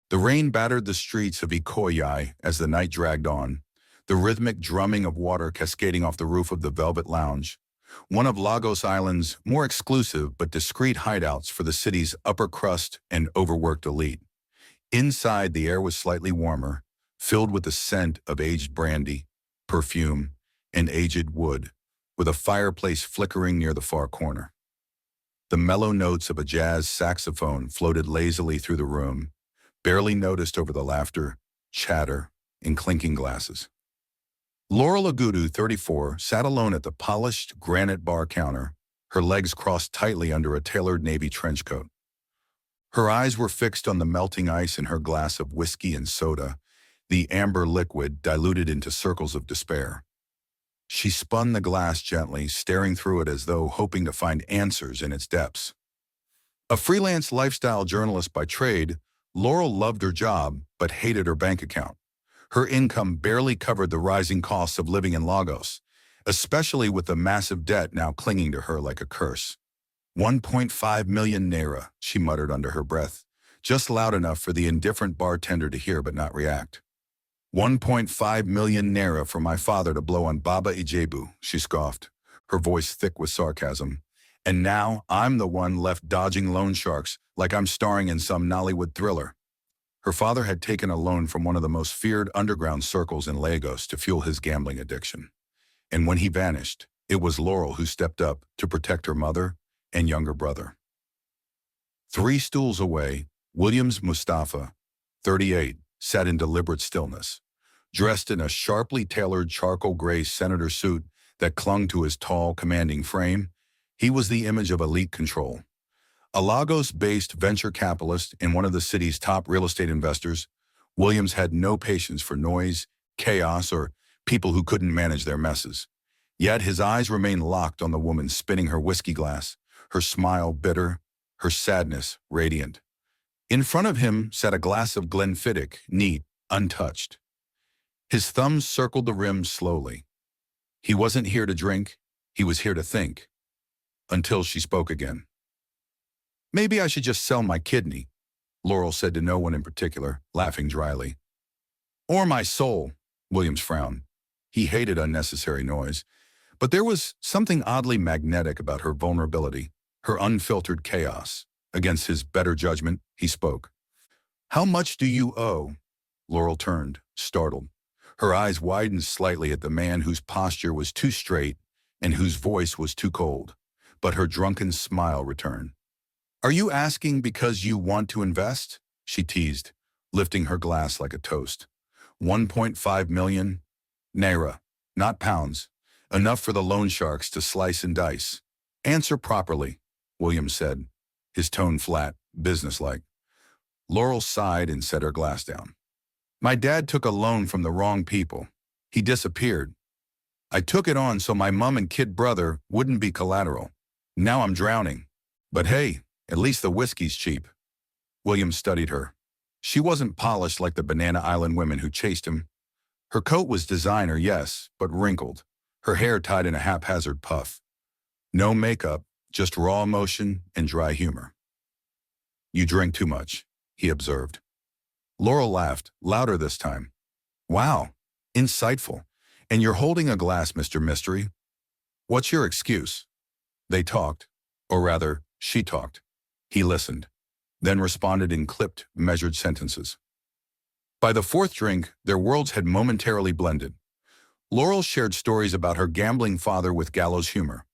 The rain battered the streets of Ikoyi as the night dragged on, the rhythmic drumming of water cascading off the roof of the Velvet Lounge, one of Lagos Island's more exclusive but discreet hideouts for the city's upper crust and overworked elite. Inside, the air was slightly warmer, filled with the scent of aged brandy, perfume, and aged wood, with a fireplace flickering near the far corner. The mellow notes of a jazz saxophone floated lazily through the room, barely noticed over the laughter, chatter, and clinking glasses. Laurel Ogudu, 34, sat alone at the polished granite bar counter, her legs crossed tightly under a tailored navy trench coat. Her eyes were fixed on the melting ice in her glass of whiskey and soda, the amber liquid diluted into circles of despair. She spun the glass gently, staring through it as though hoping to find answers in its depths. A freelance lifestyle journalist by trade, Laurel loved her job but hated her bank account. Her income barely covered the rising costs of living in Lagos, especially with the massive debt now clinging to her like a curse. 1.5 million naira, she muttered under her breath, just loud enough for the indifferent bartender to hear but not react. 1.5 million naira for my father to blow on Baba Ijebu, she scoffed, her voice thick with sarcasm. And now I'm the one left dodging loan sharks like I'm starring in some Nollywood thriller. Her father had taken a loan from one of the most feared underground circles in Lagos to fuel his gambling addiction. And when he vanished, it was Laurel who stepped up to protect her mother and younger brother. 3 stools away, Williams Mustapha, 38, sat in deliberate stillness, dressed in a sharply tailored charcoal gray senator suit that clung to his tall, commanding frame. He was the image of elite control. A Lagos-based venture capitalist and one of the city's top real estate investors, Williams had no patience for noise, chaos, or people who couldn't manage their messes. Yet his eyes remained locked on the woman spinning her whiskey glass, her smile bitter, her sadness radiant. In front of him sat a glass of Glenfiddich, neat, untouched. His thumbs circled the rim slowly. He wasn't here to drink, he was here to think. Until she spoke again. Maybe I should just sell my kidney, Laurel said to no one in particular, laughing dryly. Or my soul, Williams frowned. He hated unnecessary noise, but there was something oddly magnetic about her vulnerability, her unfiltered chaos. Against his better judgment, he spoke. How much do you owe? Laurel turned, startled. Her eyes widened slightly at the man whose posture was too straight and whose voice was too cold, but her drunken smile returned. Are you asking because you want to invest? She teased, lifting her glass like a toast. 1.5 million? Naira, not pounds. Enough for the loan sharks to slice and dice. Answer properly, Williams said, his tone flat, businesslike. Laurel sighed and set her glass down. My dad took a loan from the wrong people. He disappeared. I took it on so my mom and kid brother wouldn't be collateral. Now I'm drowning. But hey, at least the whiskey's cheap. Williams studied her. She wasn't polished like the Banana Island women who chased him. Her coat was designer, yes, but wrinkled, her hair tied in a haphazard puff. No makeup, just raw emotion and dry humor. You drink too much, he observed. Laurel laughed, louder this time. Wow, insightful. And you're holding a glass, Mr. Mystery. What's your excuse? They talked, or rather, she talked. He listened, then responded in clipped, measured sentences. By the 4th drink, their worlds had momentarily blended. Laurel shared stories about her gambling father with gallows humor.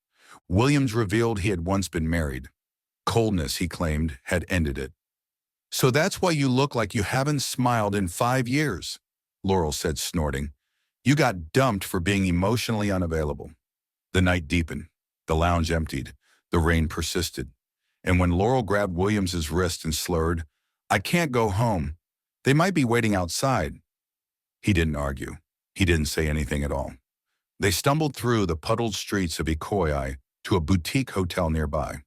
Williams revealed he had once been married. Coldness, he claimed, had ended it. So that's why you look like you haven't smiled in 5 years, Laurel said, snorting. You got dumped for being emotionally unavailable. The night deepened. The lounge emptied. The rain persisted. And when Laurel grabbed Williams's wrist and slurred, I can't go home. They might be waiting outside. He didn't argue. He didn't say anything at all. They stumbled through the puddled streets of Ikoyi to a boutique hotel nearby.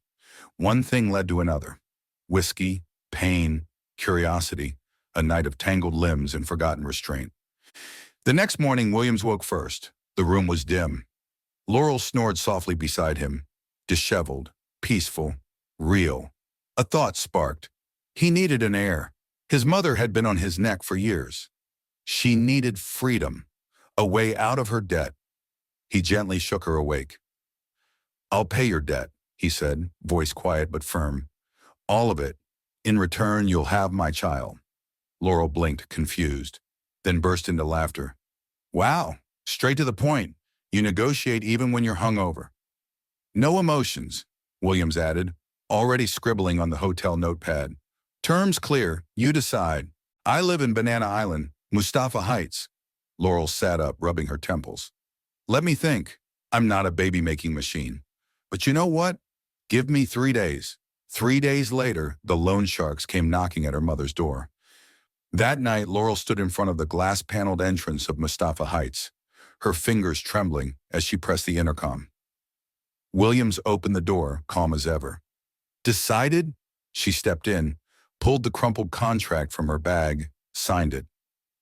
One thing led to another. Whiskey, pain, curiosity, a night of tangled limbs and forgotten restraint. The next morning, Williams woke first. The room was dim. Laurel snored softly beside him, disheveled, peaceful, real. A thought sparked. He needed an heir, His mother had been on his neck for years. She needed freedom, a way out of her debt. He gently shook her awake. "I'll pay your debt," he said, voice quiet but firm. "All of it. In return, you'll have my child." Laurel blinked, confused, then burst into laughter. "Wow, straight to the point. You negotiate even when you're hungover." "No emotions," Williams added, already scribbling on the hotel notepad. "Terms clear, you decide. I live in Banana Island, Mustapha Heights." Laurel sat up, rubbing her temples. "Let me think. I'm not a baby-making machine. But you know what? Give me 3 days." 3 days later, the loan sharks came knocking at her mother's door. That night, Laurel stood in front of the glass-paneled entrance of Mustapha Heights, her fingers trembling as she pressed the intercom. Williams opened the door, calm as ever. "Decided?" She stepped in, pulled the crumpled contract from her bag, signed it.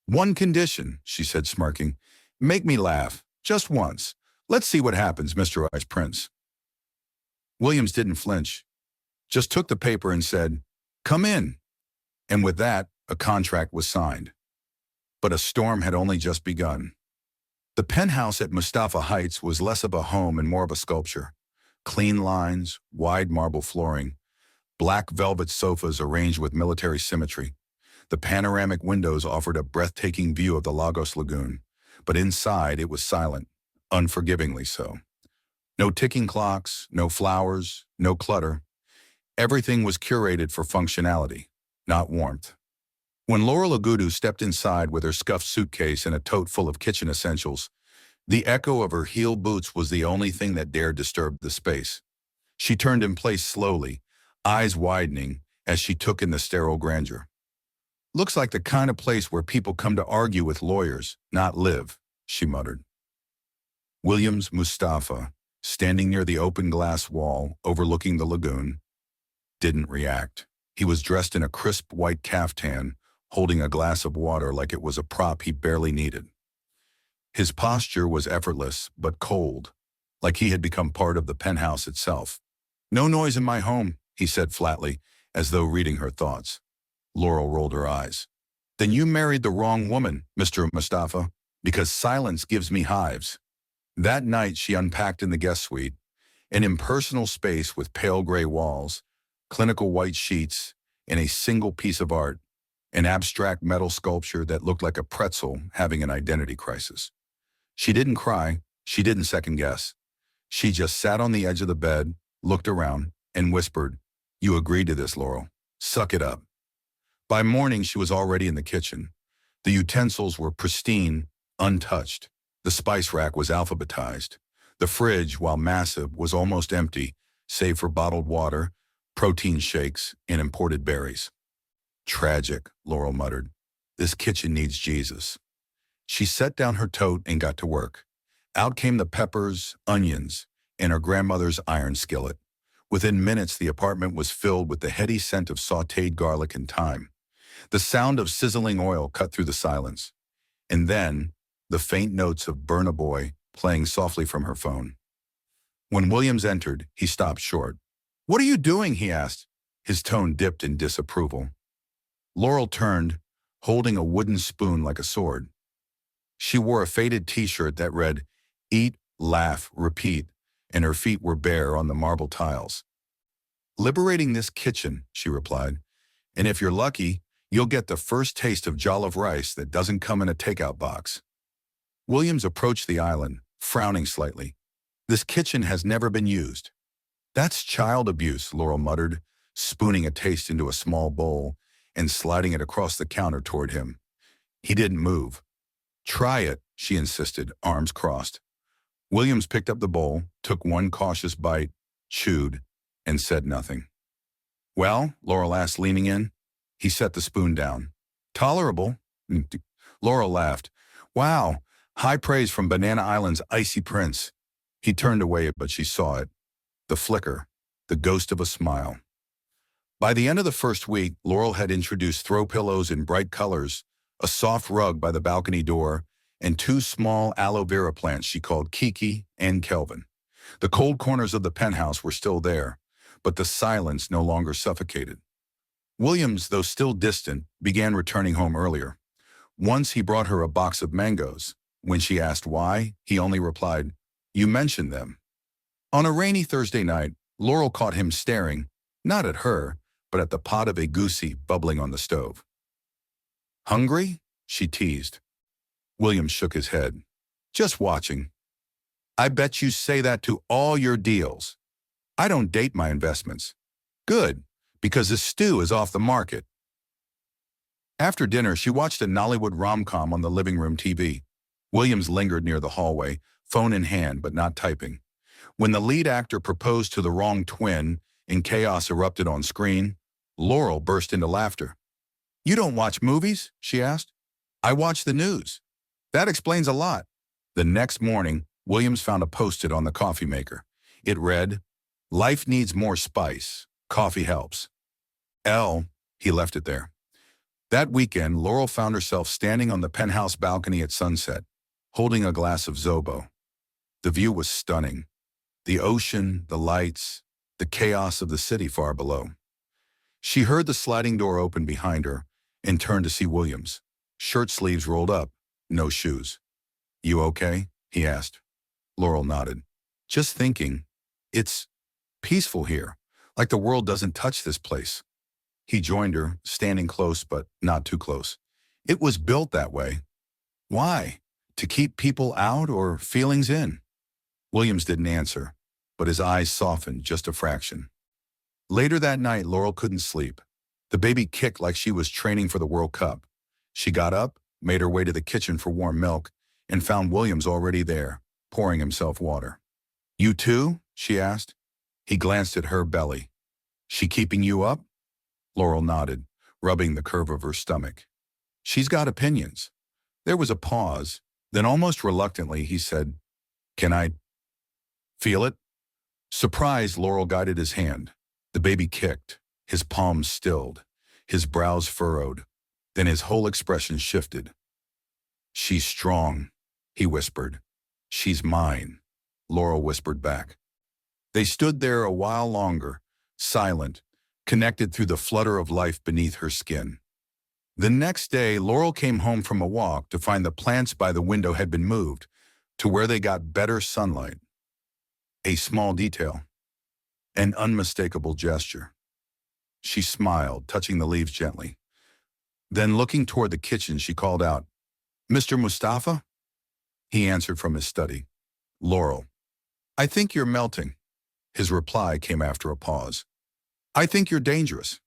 "One condition," she said, smirking. "Make me laugh, just once. Let's see what happens, Mr. Ice Prince." Williams didn't flinch, just took the paper and said, "Come in." And with that, a contract was signed. But a storm had only just begun. The penthouse at Mustapha Heights was less of a home and more of a sculpture. Clean lines, wide marble flooring, black velvet sofas arranged with military symmetry. The panoramic windows offered a breathtaking view of the Lagos Lagoon, but inside it was silent, unforgivingly so. No ticking clocks, no flowers, no clutter. Everything was curated for functionality, not warmth. When Laurel Ogudu stepped inside with her scuffed suitcase and a tote full of kitchen essentials, the echo of her heel boots was the only thing that dared disturb the space. She turned in place slowly, eyes widening as she took in the sterile grandeur. "Looks like the kind of place where people come to argue with lawyers, not live," she muttered. Williams Mustapha, standing near the open glass wall overlooking the lagoon, didn't react. He was dressed in a crisp white caftan, holding a glass of water like it was a prop he barely needed. His posture was effortless, but cold, like he had become part of the penthouse itself. "No noise in my home," he said flatly, as though reading her thoughts. Laurel rolled her eyes. "Then you married the wrong woman, Mr. Mustapha, because silence gives me hives." That night she unpacked in the guest suite, an impersonal space with pale gray walls, clinical white sheets, and a single piece of art, an abstract metal sculpture that looked like a pretzel having an identity crisis. She didn't cry, she didn't second guess. She just sat on the edge of the bed, looked around, and whispered, "You agreed to this, Laurel. Suck it up." By morning, she was already in the kitchen. The utensils were pristine, untouched. The spice rack was alphabetized. The fridge, while massive, was almost empty, save for bottled water, protein shakes, and imported berries. "Tragic," Laurel muttered. "This kitchen needs Jesus." She set down her tote and got to work. Out came the peppers, onions, and her grandmother's iron skillet. Within minutes, the apartment was filled with the heady scent of sautéed garlic and thyme. The sound of sizzling oil cut through the silence. And then, the faint notes of Burna Boy playing softly from her phone. When Williams entered, he stopped short. "What are you doing?" he asked. His tone dipped in disapproval. Laurel turned, holding a wooden spoon like a sword. She wore a faded t-shirt that read, "Eat, laugh, repeat," and her feet were bare on the marble tiles. "Liberating this kitchen," she replied. "And if you're lucky, you'll get the first taste of jollof rice that doesn't come in a takeout box." Williams approached the island, frowning slightly. "This kitchen has never been used." "That's child abuse," Laurel muttered, spooning a taste into a small bowl and sliding it across the counter toward him. He didn't move. "Try it," she insisted, arms crossed. Williams picked up the bowl, took one cautious bite, chewed, and said nothing. "Well?" Laurel asked, leaning in. He set the spoon down. "Tolerable." Laurel laughed. "Wow, high praise from Banana Island's icy prince." He turned away, but she saw it. The flicker, the ghost of a smile. By the end of the first week, Laurel had introduced throw pillows in bright colors, a soft rug by the balcony door, and 2 small aloe vera plants she called Kiki and Kelvin. The cold corners of the penthouse were still there, but the silence no longer suffocated. Williams, though still distant, began returning home earlier. Once he brought her a box of mangoes. When she asked why, he only replied, "You mentioned them." On a rainy Thursday night, Laurel caught him staring, not at her, but at the pot of agouti bubbling on the stove. "Hungry?" she teased. Williams shook his head. "Just watching." "I bet you say that to all your deals." "I don't date my investments." "Good, because this stew is off the market." After dinner, she watched a Nollywood rom-com on the living room TV. Williams lingered near the hallway, phone in hand but not typing. When the lead actor proposed to the wrong twin and chaos erupted on screen, Laurel burst into laughter. "You don't watch movies?" she asked. "I watch the news." "That explains a lot." The next morning, Williams found a Post-it on the coffee maker. It read, "Life needs more spice. Coffee helps." He left it there. That weekend, Laurel found herself standing on the penthouse balcony at sunset, holding a glass of Zobo. The view was stunning. The ocean, the lights, the chaos of the city far below. She heard the sliding door open behind her and turned to see Williams, shirt sleeves rolled up, no shoes. "You okay?" he asked. Laurel nodded. "Just thinking. It's peaceful here, like the world doesn't touch this place." He joined her, standing close but not too close. "It was built that way." "Why? To keep people out or feelings in?" Williams didn't answer, but his eyes softened just a fraction. Later that night, Laurel couldn't sleep. The baby kicked like she was training for the World Cup. She got up, made her way to the kitchen for warm milk, and found Williams already there, pouring himself water. "You too?" she asked. He glanced at her belly. "She keeping you up?" Laurel nodded, rubbing the curve of her stomach. "She's got opinions." There was a pause. Then almost reluctantly, he said, "Can I feel it?" Surprised, Laurel guided his hand. The baby kicked, his palms stilled, his brows furrowed. Then his whole expression shifted. "She's strong," he whispered. "She's mine," Laurel whispered back. They stood there a while longer, silent, connected through the flutter of life beneath her skin. The next day, Laurel came home from a walk to find the plants by the window had been moved to where they got better sunlight. A small detail, an unmistakable gesture. She smiled, touching the leaves gently. Then, looking toward the kitchen, she called out, "Mr. Mustapha?" He answered from his study. "Laurel." "I think you're melting." His reply came after a pause. "I think you're dangerous."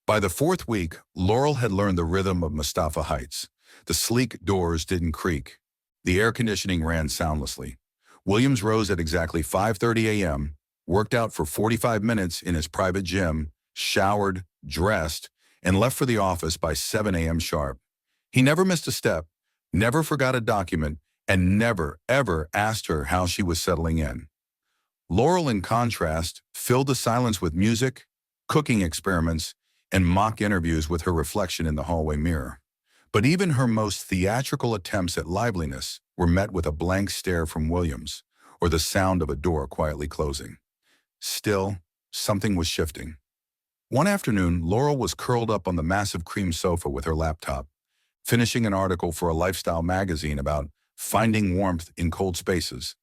By the fourth week, Laurel had learned the rhythm of Mustapha Heights. The sleek doors didn't creak. The air conditioning ran soundlessly. Williams rose at exactly 5:30 a.m., worked out for 45 minutes in his private gym, showered, dressed, and left for the office by 7 a.m. sharp. He never missed a step, never forgot a document, and never, ever asked her how she was settling in. Laurel, in contrast, filled the silence with music, cooking experiments, and mock interviews with her reflection in the hallway mirror. But even her most theatrical attempts at liveliness were met with a blank stare from Williams, or the sound of a door quietly closing. Still, something was shifting. One afternoon, Laurel was curled up on the massive cream sofa with her laptop, finishing an article for a lifestyle magazine about finding warmth in cold spaces,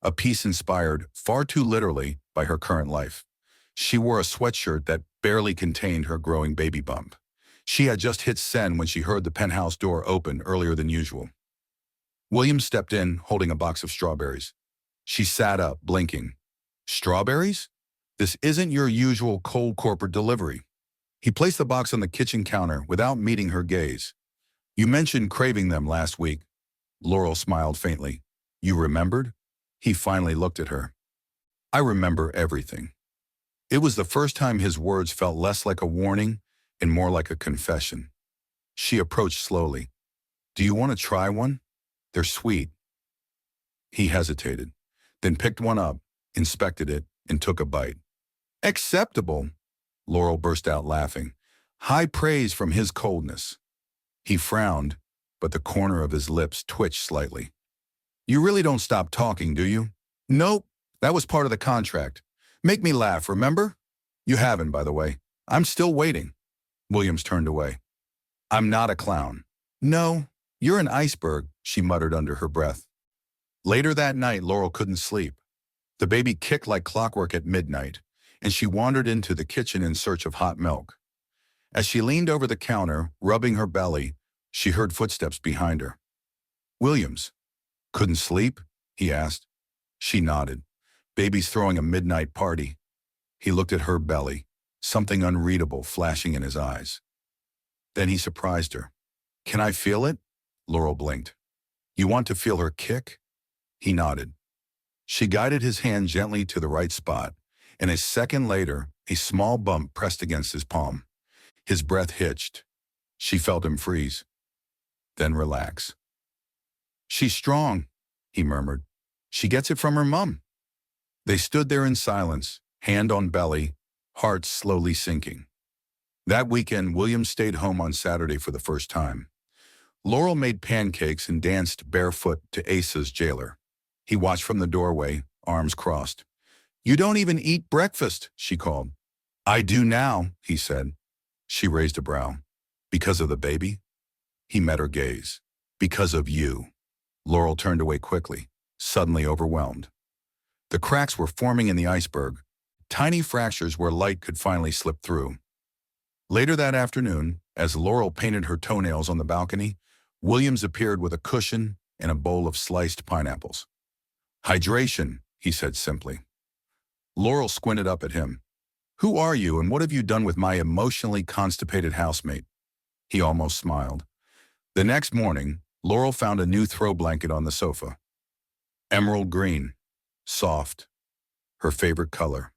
a piece inspired, far too literally, by her current life. She wore a sweatshirt that barely contained her growing baby bump. She had just hit send when she heard the penthouse door open earlier than usual. Williams stepped in, holding a box of strawberries. She sat up, blinking. "Strawberries? This isn't your usual cold corporate delivery." He placed the box on the kitchen counter without meeting her gaze. "You mentioned craving them last week." Laurel smiled faintly. "You remembered?" He finally looked at her. "I remember everything." It was the first time his words felt less like a warning and more like a confession. She approached slowly. "Do you want to try one? They're sweet." He hesitated, then picked one up, inspected it, and took a bite. "Acceptable," Laurel burst out laughing. High praise from his coldness. He frowned, but the corner of his lips twitched slightly. "You really don't stop talking, do you?" "Nope, that was part of the contract. Make me laugh, remember?" "You haven't, by the way." I'm still waiting. Williams turned away. I'm not a clown. No, you're an iceberg, she muttered under her breath. Later that night, Laurel couldn't sleep. The baby kicked like clockwork at midnight, and she wandered into the kitchen in search of hot milk. As she leaned over the counter, rubbing her belly, she heard footsteps behind her. Williams. Couldn't sleep? He asked. She nodded. Baby's throwing a midnight party. He looked at her belly, something unreadable flashing in his eyes. Then he surprised her. Can I feel it? Laurel blinked. You want to feel her kick? He nodded. She guided his hand gently to the right spot, and a second later, a small bump pressed against his palm. His breath hitched. She felt him freeze, then relax. She's strong, he murmured. She gets it from her mum. They stood there in silence, hand on belly, hearts slowly sinking. That weekend, Williams stayed home on Saturday for the first time. Laurel made pancakes and danced barefoot to Asa's jailer. He watched from the doorway, arms crossed. You don't even eat breakfast, she called. I do now, he said. She raised a brow. Because of the baby? He met her gaze. Because of you. Laurel turned away quickly, suddenly overwhelmed. The cracks were forming in the iceberg, tiny fractures where light could finally slip through. Later that afternoon, as Laurel painted her toenails on the balcony, Williams appeared with a cushion and a bowl of sliced pineapples. Hydration, he said simply. Laurel squinted up at him. Who are you and what have you done with my emotionally constipated housemate? He almost smiled. The next morning, Laurel found a new throw blanket on the sofa. Emerald green, soft, her favorite color.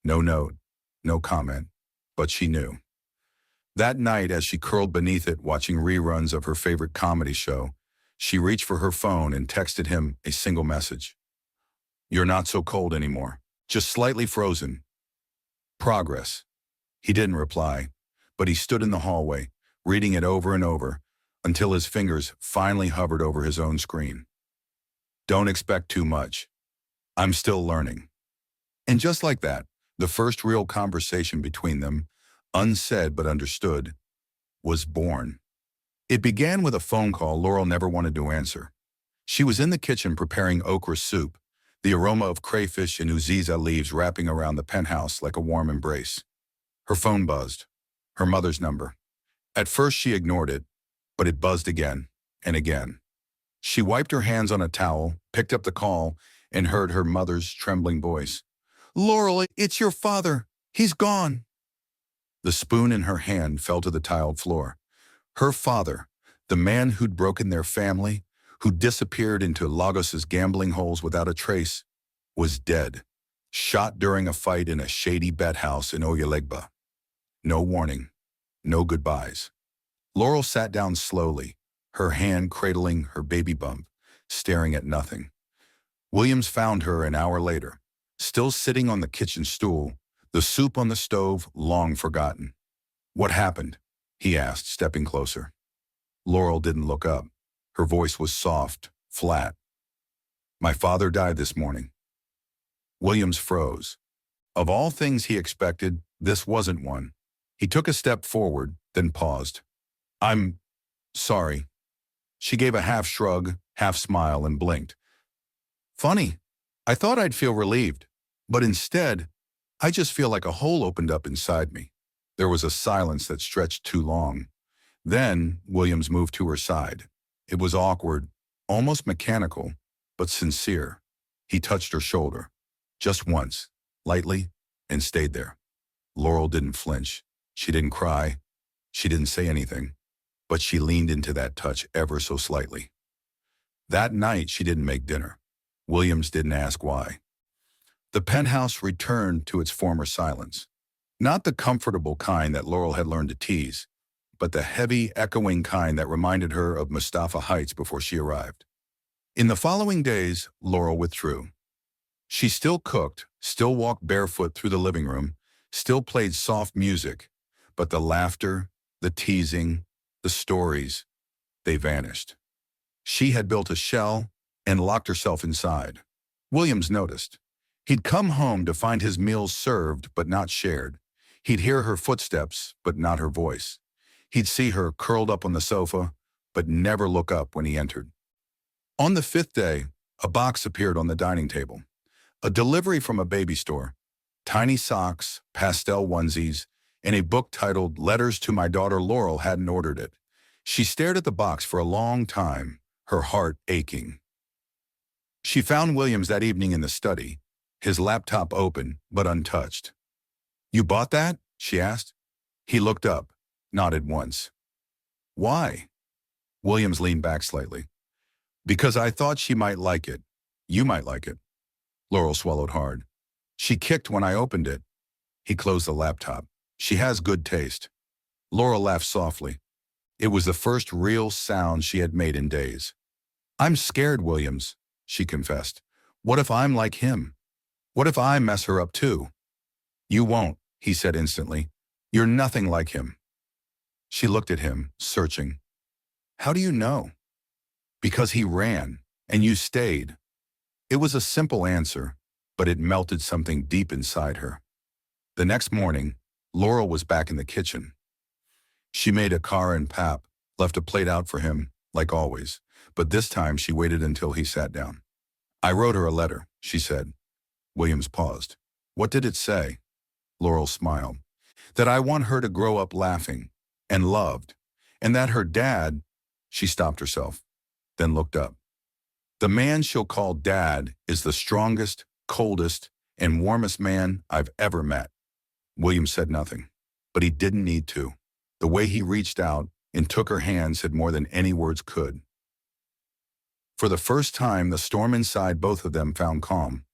No note, no comment, but she knew. That night, as she curled beneath it watching reruns of her favorite comedy show, she reached for her phone and texted him a single message. You're not so cold anymore, just slightly frozen. Progress. He didn't reply, but he stood in the hallway, reading it over and over, until his fingers finally hovered over his own screen. Don't expect too much. I'm still learning. And just like that, the first real conversation between them, unsaid but understood, was born. It began with a phone call Laurel never wanted to answer. She was in the kitchen preparing okra soup, the aroma of crayfish and uziza leaves wrapping around the penthouse like a warm embrace. Her phone buzzed. Her mother's number. At first she ignored it, but it buzzed again and again. She wiped her hands on a towel, picked up the call, and heard her mother's trembling voice. Laurel, it's your father. He's gone. The spoon in her hand fell to the tiled floor. Her father, the man who'd broken their family, who disappeared into Lagos's gambling holes without a trace, was dead, shot during a fight in a shady bet house in Oyalegba. No warning, no goodbyes. Laurel sat down slowly, her hand cradling her baby bump, staring at nothing. Williams found her an hour later, still sitting on the kitchen stool, the soup on the stove long forgotten. What happened? He asked, stepping closer. Laurel didn't look up. Her voice was soft, flat. My father died this morning. Williams froze. Of all things he expected, this wasn't one. He took a step forward, then paused. I'm sorry. She gave a half shrug, half smile, and blinked. Funny. I thought I'd feel relieved, but instead, I just feel like a hole opened up inside me. There was a silence that stretched too long. Then Williams moved to her side. It was awkward, almost mechanical, but sincere. He touched her shoulder, just once, lightly, and stayed there. Laurel didn't flinch. She didn't cry. She didn't say anything, but she leaned into that touch ever so slightly. That night, she didn't make dinner. Williams didn't ask why. The penthouse returned to its former silence. Not the comfortable kind that Laurel had learned to tease, but the heavy, echoing kind that reminded her of Mustapha Heights before she arrived. In the following days, Laurel withdrew. She still cooked, still walked barefoot through the living room, still played soft music, but the laughter, the teasing, the stories, they vanished. She had built a shell and locked herself inside. Williams noticed. He'd come home to find his meals served but not shared. He'd hear her footsteps, but not her voice. He'd see her curled up on the sofa, but never look up when he entered. On the fifth day, a box appeared on the dining table. A delivery from a baby store. Tiny socks, pastel onesies, and a book titled Letters to My Daughter Laurel hadn't ordered it. She stared at the box for a long time, her heart aching. She found Williams that evening in the study, his laptop open but untouched. "You bought that?" she asked. He looked up, nodded once. "Why?" Williams leaned back slightly. "Because I thought she might like it. You might like it." Laurel swallowed hard. "She kicked when I opened it." He closed the laptop. "She has good taste." Laurel laughed softly. It was the first real sound she had made in days. "I'm scared, Williams," she confessed. "What if I'm like him? What if I mess her up too?" "You won't," he said instantly. "You're nothing like him." She looked at him, searching. "How do you know?" "Because he ran, and you stayed." It was a simple answer, but it melted something deep inside her. The next morning, Laurel was back in the kitchen. She made a car and pap, left a plate out for him, like always, but this time she waited until he sat down. "I wrote her a letter," she said. Williams paused. "What did it say?" Laurel smiled. "That I want her to grow up laughing and loved, and that her dad—" She stopped herself, then looked up. "The man she'll call Dad is the strongest, coldest, and warmest man I've ever met." Williams said nothing, but he didn't need to. The way he reached out and took her hand said more than any words could. For the first time, the storm inside both of them found calm.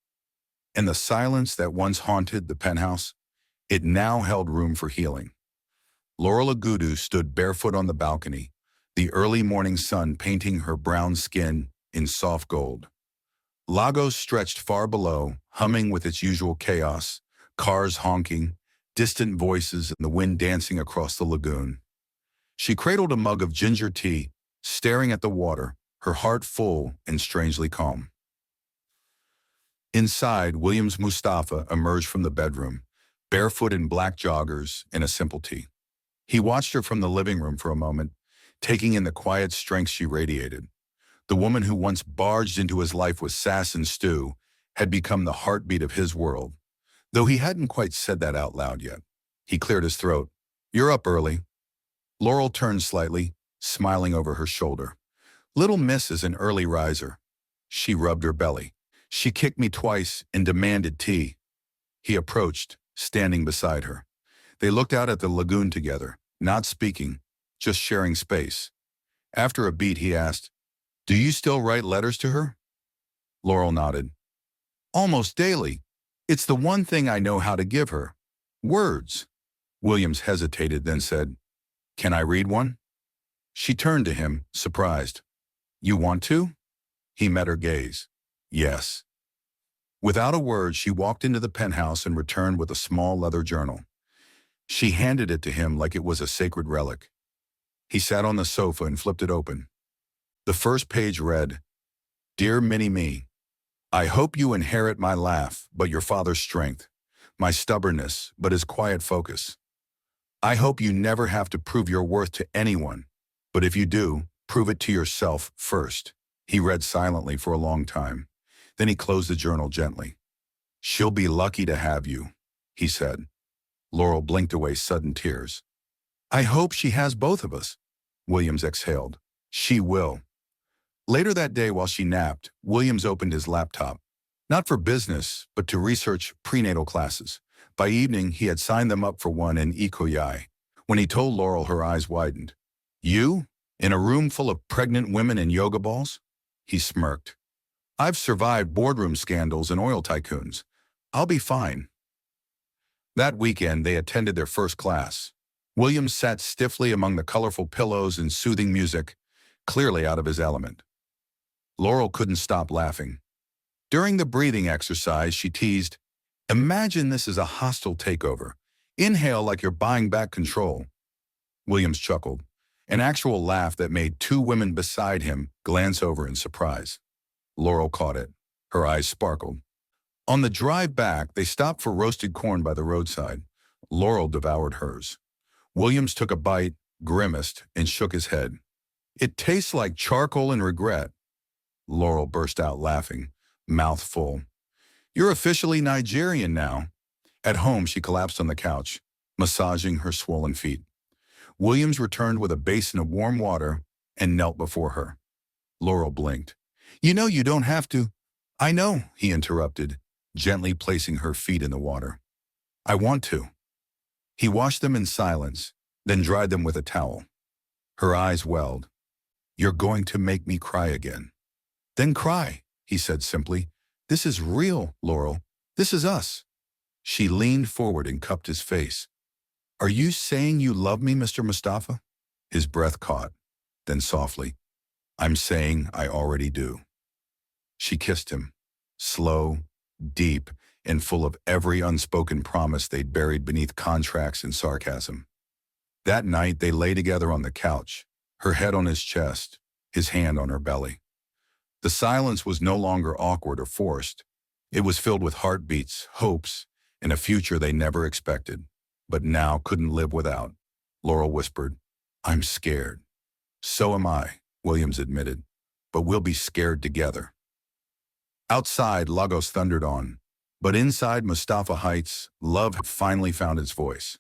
And the silence that once haunted the penthouse, it now held room for healing. Laurel Ogudu stood barefoot on the balcony, the early morning sun painting her brown skin in soft gold. Lagos stretched far below, humming with its usual chaos, cars honking, distant voices, and the wind dancing across the lagoon. She cradled a mug of ginger tea, staring at the water, her heart full and strangely calm. Inside, Williams Mustapha emerged from the bedroom, barefoot in black joggers and a simple tee. He watched her from the living room for a moment, taking in the quiet strength she radiated. The woman who once barged into his life with sass and stew had become the heartbeat of his world, though he hadn't quite said that out loud yet. He cleared his throat. "You're up early." Laurel turned slightly, smiling over her shoulder. "Little Miss is an early riser." She rubbed her belly. "She kicked me twice and demanded tea." He approached, standing beside her. They looked out at the lagoon together, not speaking, just sharing space. After a beat, he asked, "Do you still write letters to her?" Laurel nodded. "Almost daily. It's the one thing I know how to give her. Words." Williams hesitated, then said, "Can I read one?" She turned to him, surprised. "You want to?" He met her gaze. "Yes." Without a word, she walked into the penthouse and returned with a small leather journal. She handed it to him like it was a sacred relic. He sat on the sofa and flipped it open. The first page read, "Dear Mini-Me, I hope you inherit my laugh, but your father's strength, my stubbornness, but his quiet focus. I hope you never have to prove your worth to anyone, but if you do, prove it to yourself first." He read silently for a long time. Then he closed the journal gently. "She'll be lucky to have you," he said. Laurel blinked away sudden tears. "I hope she has both of us," Williams exhaled. "She will." Later that day, while she napped, Williams opened his laptop. Not for business, but to research prenatal classes. By evening, he had signed them up for one in Ikoyi. When he told Laurel, her eyes widened. "You? In a room full of pregnant women and yoga balls?" He smirked. "I've survived boardroom scandals and oil tycoons. I'll be fine." That weekend, they attended their first class. Williams sat stiffly among the colorful pillows and soothing music, clearly out of his element. Laurel couldn't stop laughing. During the breathing exercise, she teased, "Imagine this is a hostile takeover. Inhale like you're buying back control." Williams chuckled, an actual laugh that made two women beside him glance over in surprise. Laurel caught it. Her eyes sparkled. On the drive back, they stopped for roasted corn by the roadside. Laurel devoured hers. Williams took a bite, grimaced, and shook his head. It tastes like charcoal and regret. Laurel burst out laughing, mouth full. You're officially Nigerian now. At home, she collapsed on the couch, massaging her swollen feet. Williams returned with a basin of warm water and knelt before her. Laurel blinked. You know you don't have to. I know, he interrupted, gently placing her feet in the water. I want to. He washed them in silence, then dried them with a towel. Her eyes welled. You're going to make me cry again. Then cry, he said simply. This is real, Laurel. This is us. She leaned forward and cupped his face. Are you saying you love me, Mr. Mustapha? His breath caught, then softly. I'm saying I already do. She kissed him, slow, deep, and full of every unspoken promise they'd buried beneath contracts and sarcasm. That night they lay together on the couch, her head on his chest, his hand on her belly. The silence was no longer awkward or forced. It was filled with heartbeats, hopes, and a future they never expected, but now couldn't live without. Laurel whispered, I'm scared. So am I, Williams admitted, but we'll be scared together. Outside, Lagos thundered on, but inside Mustapha Heights, love had finally found its voice.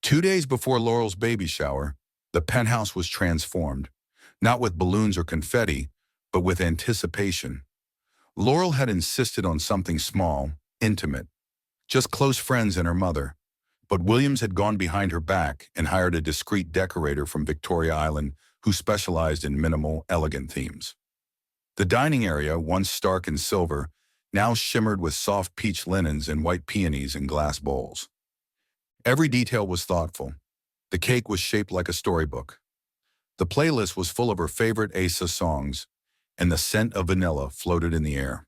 2 days before Laurel's baby shower, the penthouse was transformed, not with balloons or confetti, but with anticipation. Laurel had insisted on something small, intimate, just close friends and her mother, but Williams had gone behind her back and hired a discreet decorator from Victoria Island who specialized in minimal, elegant themes. The dining area, once stark and silver, now shimmered with soft peach linens and white peonies in glass bowls. Every detail was thoughtful. The cake was shaped like a storybook. The playlist was full of her favorite Asa songs, and the scent of vanilla floated in the air.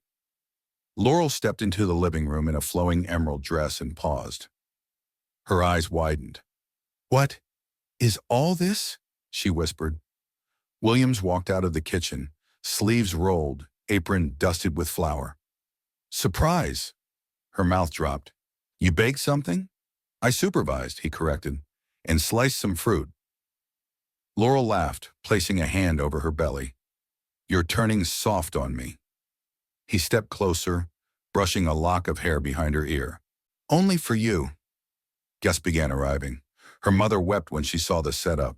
Laurel stepped into the living room in a flowing emerald dress and paused. Her eyes widened. What is all this? She whispered. Williams walked out of the kitchen, sleeves rolled, apron dusted with flour. Surprise! Her mouth dropped. You baked something? I supervised, he corrected, and sliced some fruit. Laurel laughed, placing a hand over her belly. You're turning soft on me. He stepped closer, brushing a lock of hair behind her ear. Only for you. Guests began arriving. Her mother wept when she saw the setup.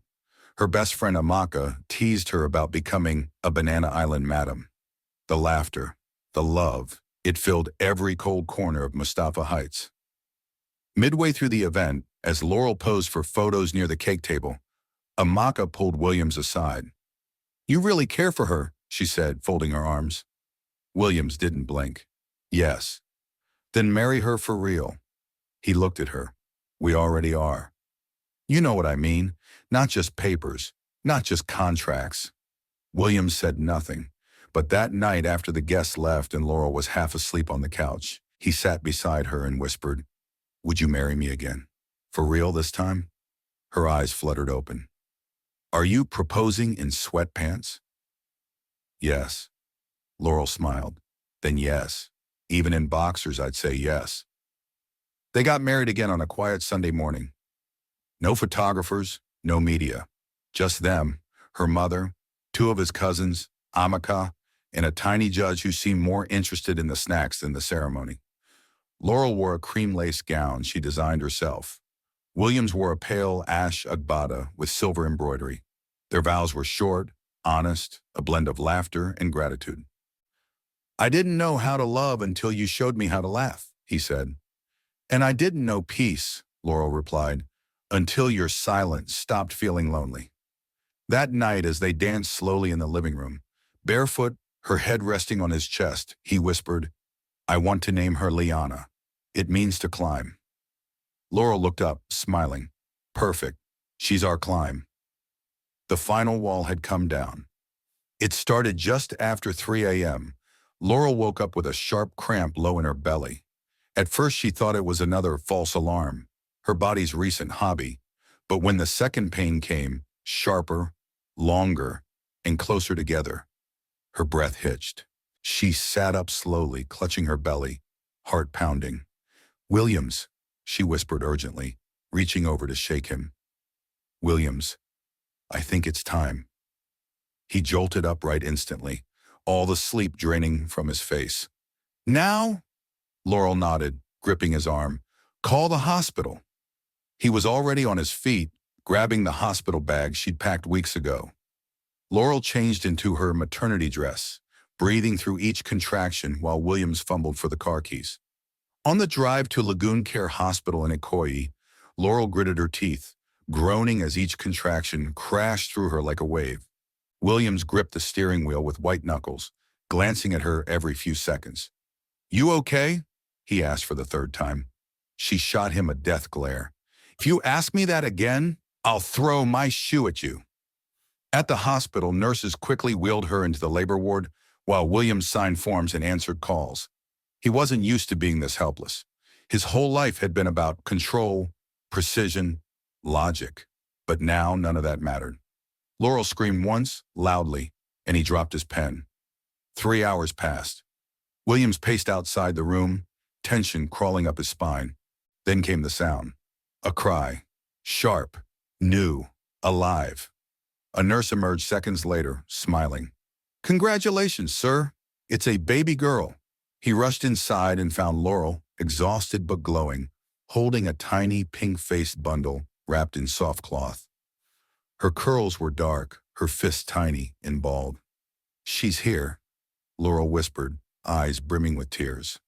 Her best friend Amaka teased her about becoming a Banana Island madam. The laughter, the love, it filled every cold corner of Mustapha Heights. Midway through the event, as Laurel posed for photos near the cake table, Amaka pulled Williams aside. You really care for her, she said, folding her arms. Williams didn't blink. Yes. Then marry her for real. He looked at her. We already are. You know what I mean. Not just papers, not just contracts. Williams said nothing, but that night after the guests left and Laurel was half asleep on the couch, he sat beside her and whispered, Would you marry me again? For real this time? Her eyes fluttered open. Are you proposing in sweatpants? Yes. Laurel smiled. Then yes. Even in boxers, I'd say yes. They got married again on a quiet Sunday morning. No photographers, no media. Just them, her mother, 2 of his cousins, Amaka, and a tiny judge who seemed more interested in the snacks than the ceremony. Laurel wore a cream-lace gown she designed herself. Williams wore a pale ash agbada with silver embroidery. Their vows were short, honest, a blend of laughter and gratitude. I didn't know how to love until you showed me how to laugh, he said. And I didn't know peace, Laurel replied, until your silence stopped feeling lonely. That night, as they danced slowly in the living room, barefoot, her head resting on his chest, he whispered, I want to name her Lyanna. It means to climb. Laurel looked up, smiling. Perfect. She's our climb. The final wall had come down. It started just after 3 a.m. Laurel woke up with a sharp cramp low in her belly. At first she thought it was another false alarm, her body's recent hobby. But when the second pain came, sharper, longer, and closer together, her breath hitched. She sat up slowly, clutching her belly, heart pounding. Williams, she whispered urgently, reaching over to shake him. Williams, I think it's time. He jolted upright instantly, all the sleep draining from his face. Now? Laurel nodded, gripping his arm. Call the hospital. He was already on his feet, grabbing the hospital bag she'd packed weeks ago. Laurel changed into her maternity dress, breathing through each contraction while Williams fumbled for the car keys. On the drive to Lagoon Care Hospital in Ikoyi, Laurel gritted her teeth, groaning as each contraction crashed through her like a wave. Williams gripped the steering wheel with white knuckles, glancing at her every few seconds. You okay? He asked for the third time. She shot him a death glare. If you ask me that again, I'll throw my shoe at you. At the hospital, nurses quickly wheeled her into the labor ward while Williams signed forms and answered calls. He wasn't used to being this helpless. His whole life had been about control, precision, logic. But now none of that mattered. Laurel screamed once, loudly, and he dropped his pen. 3 hours passed. Williams paced outside the room, tension crawling up his spine. Then came the sound. A cry. Sharp, new, alive. A nurse emerged seconds later, smiling. Congratulations, sir. It's a baby girl. He rushed inside and found Laurel, exhausted but glowing, holding a tiny pink-faced bundle wrapped in soft cloth. Her curls were dark, her fists tiny and bald. She's here, Laurel whispered, eyes brimming with tears.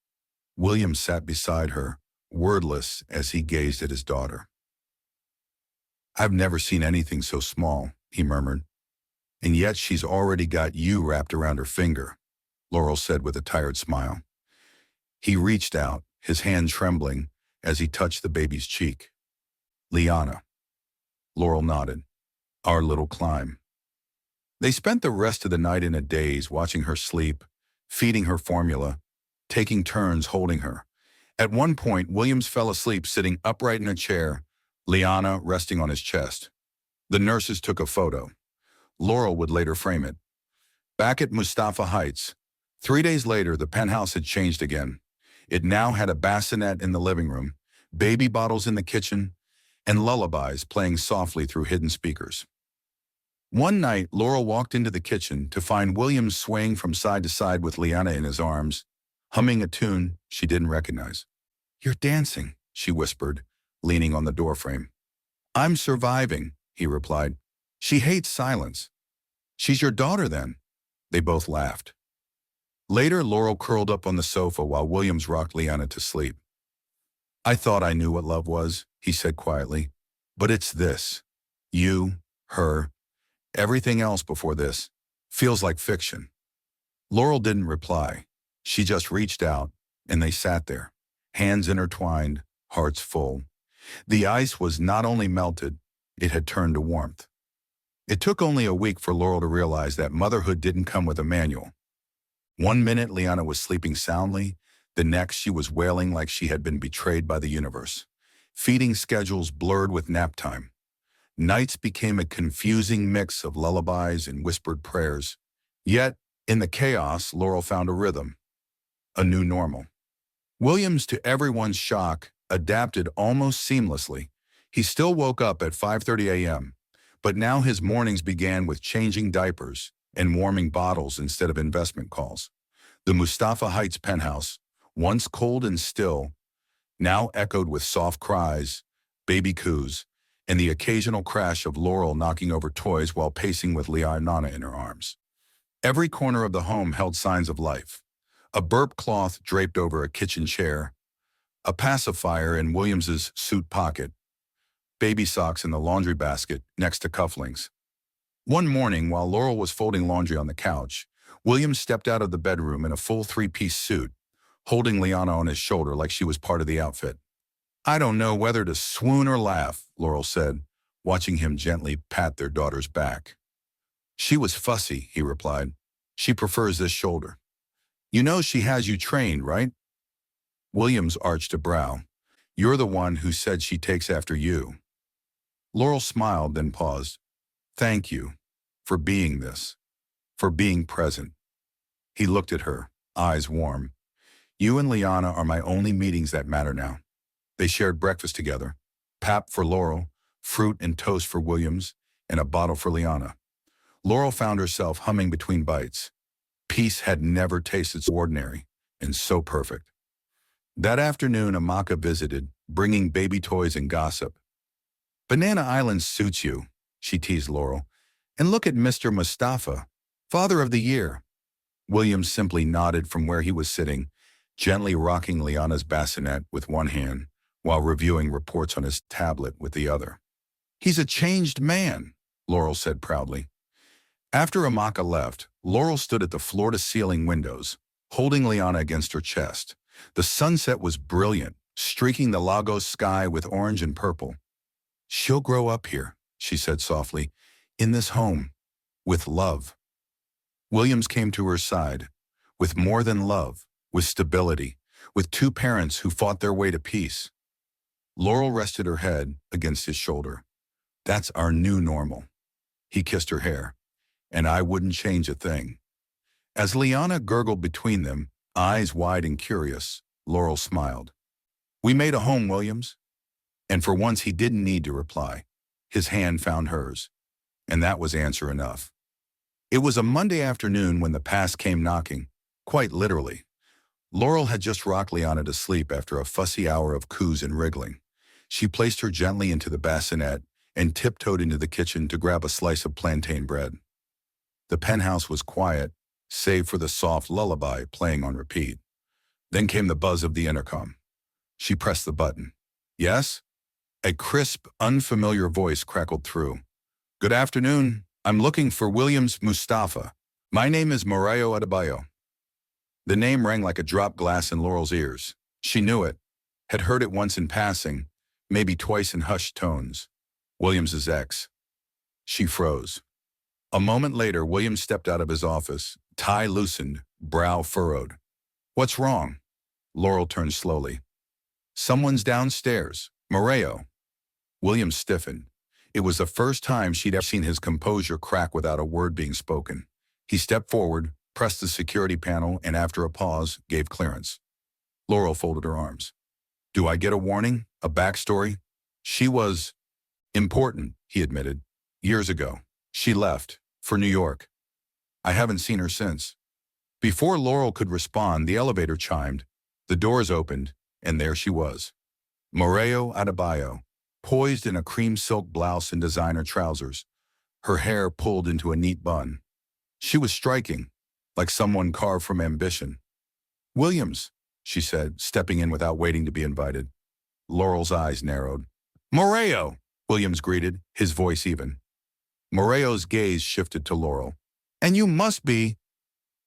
William sat beside her, wordless as he gazed at his daughter. I've never seen anything so small, he murmured. And yet she's already got you wrapped around her finger, Laurel said with a tired smile. He reached out, his hand trembling as he touched the baby's cheek. Lyanna. Laurel nodded. Our little climb. They spent the rest of the night in a daze watching her sleep, feeding her formula, taking turns holding her. At one point, Williams fell asleep sitting upright in a chair, Lyanna resting on his chest. The nurses took a photo. Laurel would later frame it. Back at Mustapha Heights, 3 days later, the penthouse had changed again. It now had a bassinet in the living room, baby bottles in the kitchen, and lullabies playing softly through hidden speakers. One night, Laurel walked into the kitchen to find Williams swaying from side to side with Lyanna in his arms, humming a tune she didn't recognize. You're dancing, she whispered, leaning on the doorframe. I'm surviving, he replied. She hates silence. She's your daughter, then? They both laughed. Later, Laurel curled up on the sofa while Williams rocked Lyanna to sleep. I thought I knew what love was, he said quietly. But it's this. You, her, everything else before this feels like fiction. Laurel didn't reply. She just reached out, and they sat there, hands intertwined, hearts full. The ice was not only melted, it had turned to warmth. It took only a week for Laurel to realize that motherhood didn't come with a manual. One minute, Lyanna was sleeping soundly. The next, she was wailing like she had been betrayed by the universe. Feeding schedules blurred with nap time. Nights became a confusing mix of lullabies and whispered prayers. Yet, in the chaos, Laurel found a rhythm, a new normal. Williams, to everyone's shock, adapted almost seamlessly. He still woke up at 5:30 a.m., but now his mornings began with changing diapers and warming bottles instead of investment calls. The Mustapha Heights penthouse, once cold and still, now echoed with soft cries, baby coos, and the occasional crash of Laurel knocking over toys while pacing with Lyanna in her arms. Every corner of the home held signs of life. A burp cloth draped over a kitchen chair, a pacifier in Williams's suit pocket, baby socks in the laundry basket next to cufflinks. One morning, while Laurel was folding laundry on the couch, Williams stepped out of the bedroom in a full three-piece suit, holding Lyanna on his shoulder like she was part of the outfit. I don't know whether to swoon or laugh, Laurel said, watching him gently pat their daughter's back. She was fussy, he replied. She prefers this shoulder. You know she has you trained, right? Williams arched a brow. You're the one who said she takes after you. Laurel smiled, then paused. Thank you for being this, for being present. He looked at her, eyes warm. You and Lyanna are my only meetings that matter now. They shared breakfast together, pap for Laurel, fruit and toast for Williams, and a bottle for Lyanna. Laurel found herself humming between bites. Peace had never tasted so ordinary and so perfect. That afternoon, Amaka visited, bringing baby toys and gossip. "Banana Island suits you," she teased Laurel. "And look at Mr. Mustapha, Father of the Year." Williams simply nodded from where he was sitting, gently rocking Lyanna's bassinet with one hand while reviewing reports on his tablet with the other. "He's a changed man," Laurel said proudly. After Amaka left, Laurel stood at the floor-to-ceiling windows, holding Lyanna against her chest. The sunset was brilliant, streaking the Lagos sky with orange and purple. "She'll grow up here," she said softly, "in this home, with love." Williams came to her side, with more than love, with stability, with two parents who fought their way to peace. Laurel rested her head against his shoulder. "That's our new normal." He kissed her hair. "And I wouldn't change a thing." As Lyanna gurgled between them, eyes wide and curious, Laurel smiled. "We made a home, Williams." And for once he didn't need to reply. His hand found hers. And that was answer enough. It was a Monday afternoon when the past came knocking, quite literally. Laurel had just rocked Lyanna to sleep after a fussy hour of coos and wriggling. She placed her gently into the bassinet and tiptoed into the kitchen to grab a slice of plantain bread. The penthouse was quiet, save for the soft lullaby playing on repeat. Then came the buzz of the intercom. She pressed the button. "Yes?" A crisp, unfamiliar voice crackled through. "Good afternoon. I'm looking for Williams Mustapha. My name is Moreo Adebayo." The name rang like a dropped glass in Laurel's ears. She knew it, had heard it once in passing, maybe twice in hushed tones. Williams's ex. She froze. A moment later, Williams stepped out of his office, tie loosened, brow furrowed. "What's wrong?" Laurel turned slowly. "Someone's downstairs. Moreo." Williams stiffened. It was the first time she'd ever seen his composure crack without a word being spoken. He stepped forward, pressed the security panel, and after a pause, gave clearance. Laurel folded her arms. "Do I get a warning? A backstory?" "She was important," he admitted. "Years ago. She left, for New York. I haven't seen her since." Before Laurel could respond, the elevator chimed, the doors opened, and there she was. Moreo Adebayo, poised in a cream silk blouse and designer trousers, her hair pulled into a neat bun. She was striking, like someone carved from ambition. "Williams," she said, stepping in without waiting to be invited. Laurel's eyes narrowed. "Moreo," Williams greeted, his voice even. Moreo's gaze shifted to Laurel. "And you must be—"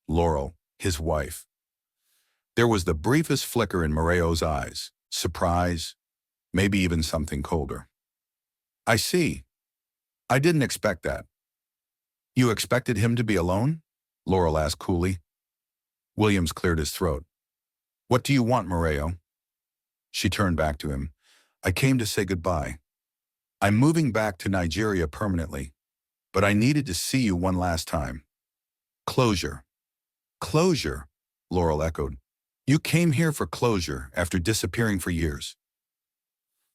Laurel, his wife. There was the briefest flicker in Moreo's eyes, surprise, maybe even something colder. "I see. I didn't expect that." "You expected him to be alone?" Laurel asked coolly. Williams cleared his throat. "What do you want, Moreo?" She turned back to him. "I came to say goodbye. I'm moving back to Nigeria permanently, but I needed to see you one last time." "Closure." "Closure," Laurel echoed. "You came here for closure after disappearing for years."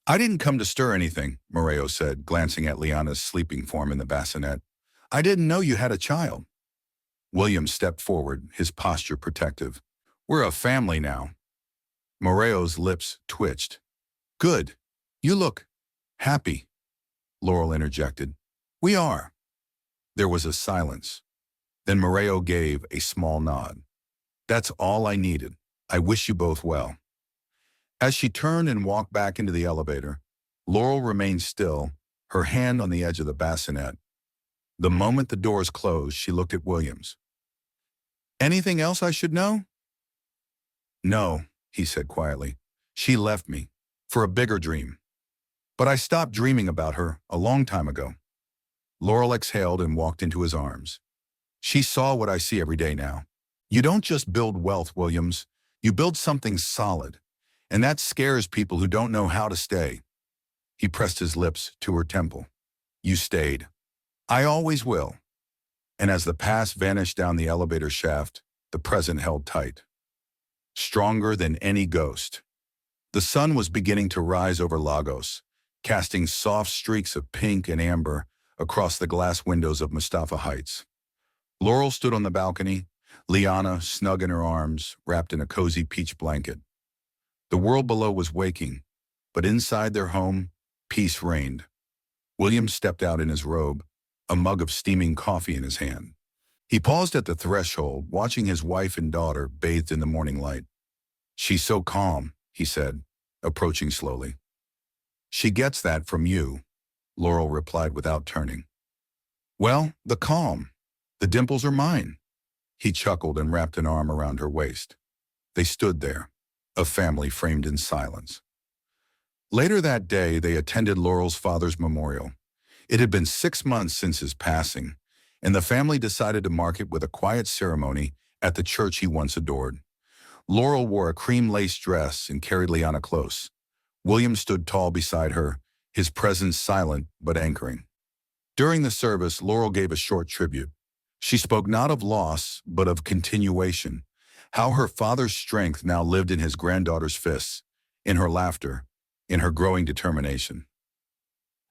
"I didn't come to stir anything," Moreo said, glancing at Lyanna's sleeping form in the bassinet. "I didn't know you had a child." Williams stepped forward, his posture protective. "We're a family now." Moreo's lips twitched. "Good. You look happy," Laurel interjected. "We are." There was a silence. Then Moreo gave a small nod. "That's all I needed. I wish you both well." As she turned and walked back into the elevator, Laurel remained still, her hand on the edge of the bassinet. The moment the doors closed, she looked at Williams. "Anything else I should know?" "No," he said quietly. "She left me, for a bigger dream. But I stopped dreaming about her a long time ago." Laurel exhaled and walked into his arms. "She saw what I see every day now. You don't just build wealth, Williams. You build something solid. And that scares people who don't know how to stay." He pressed his lips to her temple. "You stayed. I always will." And as the past vanished down the elevator shaft, the present held tight. Stronger than any ghost. The sun was beginning to rise over Lagos, casting soft streaks of pink and amber across the glass windows of Mustapha Heights. Laurel stood on the balcony, Lyanna snug in her arms, wrapped in a cozy peach blanket. The world below was waking, but inside their home, peace reigned. William stepped out in his robe, a mug of steaming coffee in his hand. He paused at the threshold, watching his wife and daughter bathed in the morning light. "She's so calm," he said, approaching slowly. "She gets that from you," Laurel replied without turning. "Well, the calm. The dimples are mine." He chuckled and wrapped an arm around her waist. They stood there, a family framed in silence. Later that day, they attended Laurel's father's memorial. It had been 6 months since his passing, and the family decided to mark it with a quiet ceremony at the church he once adored. Laurel wore a cream-lace dress and carried Lyanna close. William stood tall beside her, his presence silent but anchoring. During the service, Laurel gave a short tribute. She spoke not of loss, but of continuation, how her father's strength now lived in his granddaughter's fists, in her laughter, in her growing determination.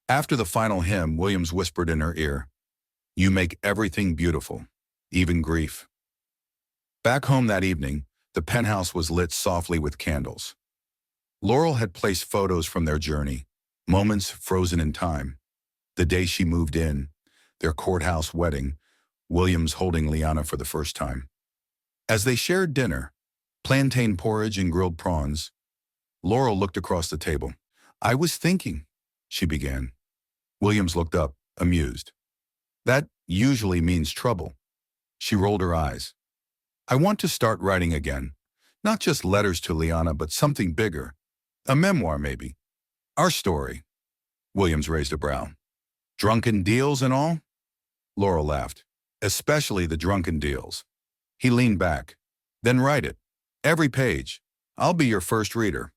After the final hymn, Williams whispered in her ear, "You make everything beautiful, even grief." Back home that evening, the penthouse was lit softly with candles. Laurel had placed photos from their journey, moments frozen in time. The day she moved in, their courthouse wedding, Williams holding Lyanna for the first time. As they shared dinner, plantain porridge and grilled prawns, Laurel looked across the table. "I was thinking," she began. Williams looked up, amused. "That usually means trouble." She rolled her eyes. "I want to start writing again. Not just letters to Lyanna, but something bigger. A memoir, maybe. Our story." Williams raised a brow. "Drunken deals and all?" Laurel laughed. "Especially the drunken deals." He leaned back. "Then write it. Every page. I'll be your first reader."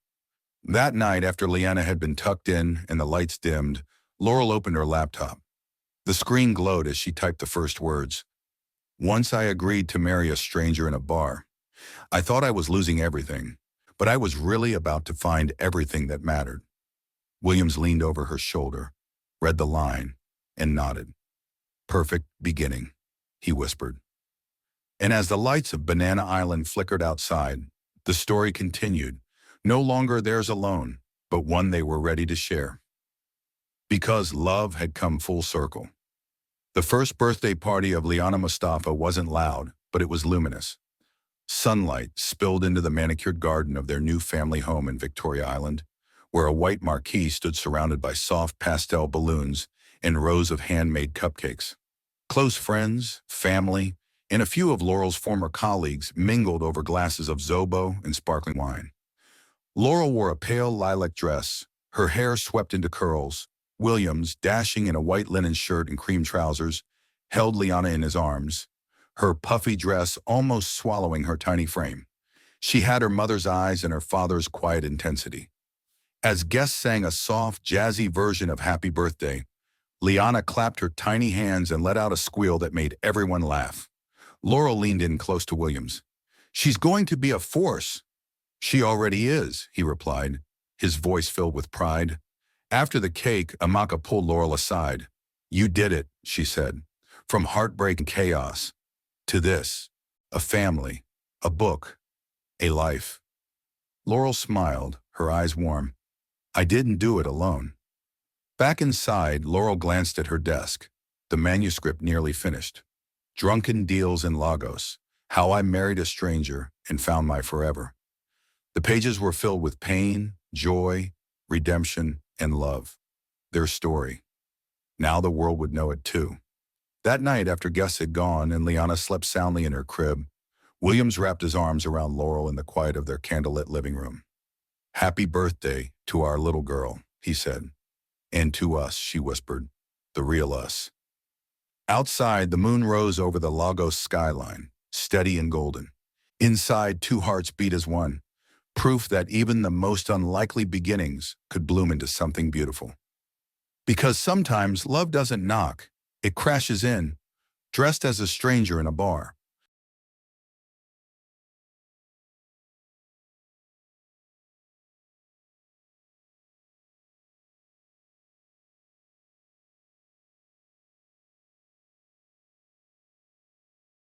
That night, after Lyanna had been tucked in and the lights dimmed, Laurel opened her laptop. The screen glowed as she typed the first words. "Once I agreed to marry a stranger in a bar. I thought I was losing everything, but I was really about to find everything that mattered." Williams leaned over her shoulder, read the line, and nodded. "Perfect beginning," he whispered. And as the lights of Banana Island flickered outside, the story continued, no longer theirs alone, but one they were ready to share. Because love had come full circle. The first birthday party of Lyanna Mustapha wasn't loud, but it was luminous. Sunlight spilled into the manicured garden of their new family home in Victoria Island, where a white marquee stood surrounded by soft pastel balloons and rows of handmade cupcakes. Close friends, family, and a few of Laurel's former colleagues mingled over glasses of Zobo and sparkling wine. Laurel wore a pale lilac dress, her hair swept into curls. Williams, dashing in a white linen shirt and cream trousers, held Lyanna in his arms, her puffy dress almost swallowing her tiny frame. She had her mother's eyes and her father's quiet intensity. As guests sang a soft, jazzy version of Happy Birthday, Lyanna clapped her tiny hands and let out a squeal that made everyone laugh. Laurel leaned in close to Williams. "She's going to be a force." "She already is," he replied, his voice filled with pride. After the cake, Amaka pulled Laurel aside. "You did it," she said. "From heartbreak and chaos to this, a family, a book, a life." Laurel smiled, her eyes warm. "I didn't do it alone." Back inside, Laurel glanced at her desk, the manuscript nearly finished. Drunken Deals in Lagos, How I Married a Stranger and Found My Forever. The pages were filled with pain, joy, redemption, and love. Their story. Now the world would know it too. That night, after guests had gone and Lyanna slept soundly in her crib, Williams wrapped his arms around Laurel in the quiet of their candlelit living room. "Happy birthday to our little girl," he said. "And to us," she whispered, "the real us." Outside, the moon rose over the Lagos skyline, steady and golden. Inside, two hearts beat as one, proof that even the most unlikely beginnings could bloom into something beautiful. Because sometimes love doesn't knock, it crashes in, dressed as a stranger in a bar.